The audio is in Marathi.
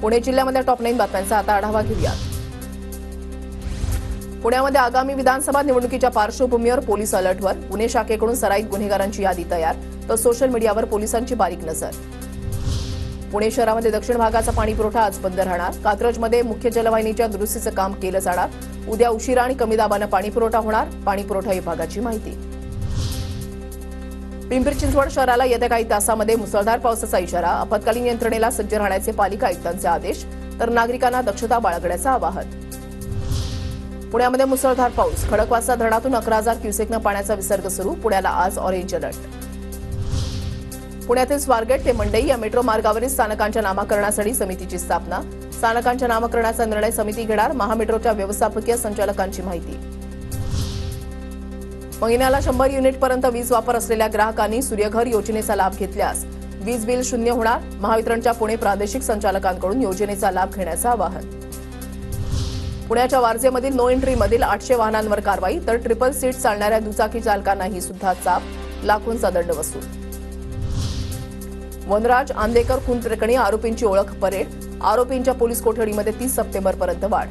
पुणे जिल्ह्यामध्ये टॉप 9 बातम्यांचा आता आढावा घेऊया। पुण्यामध्ये आगामी विधानसभा निवडणुकीच्या पार्श्वभूमीवर पोलीस अलर्टवर। पुणे शाखेकडून सराईत गुन्हेगारांची यादी तयार, तर सोशल मीडियावर पोलिसांची बारीक नजर। पुणे शहरामध्ये दक्षिण भागाचा पाणीपुरवठा आज बंद राहणार। कात्रजमध्ये मुख्य जलवाहिनीच्या दुरुस्तीचं काम केलं जाणार। उद्या उशिरा आणि कमी दाबानं पाणीपुरवठा होणार, पाणीपुरवठा विभागाची माहिती। पिंपरी चिंचवड शहराला येत्या काही तासांमध्ये मुसळधार पावसाचा इशारा। आपत्कालीन यंत्रणेला सज्ज राहण्याचे पालिका आयुक्तांचे आदेश, तर नागरिकांना दक्षता बाळगण्याचं आवाहन। पुण्यामध्ये मुसळधार पाऊस। खडकवासला धरणातून 11,000 क्युसेकनं पाण्याचा विसर्ग सुरू। पुण्याला आज ऑरेंज अलर्ट। पुण्यातील स्वारगेट ते मंडई या मेट्रो मार्गावरील स्थानकांच्या नामकरणासाठी समितीची स्थापना। स्थानकांच्या नामकरणाचा निर्णय समिती घेणार। महामेट्रोच्या व्यवस्थापकीय संचालकांची माहिती। महिन्याला 100 युनिटपर्यंत वीज वापर असलेल्या ग्राहकांनी सूर्यघर योजनेचा लाभ घेतल्यास वीज बिल शून्य होणार। महावितरणच्या पुणे प्रादेशिक संचालकांकडून योजनेचा लाभ घेण्याचं आवाहन। पुण्याच्या वारजेमधील नो एंट्रीमधील 800 वाहनांवर कारवाई, तर ट्रिपल सीट चालणाऱ्या दुचाकी चालकांनाही सुद्धा चाप, लाखोंचा दंड वसूल। वनराज आंदेकर खून प्रकरणी आरोपींची ओळख परेड। आरोपींच्या पोलीस कोठडीमध्ये 30 सप्टेंबरपर्यंत वाढ।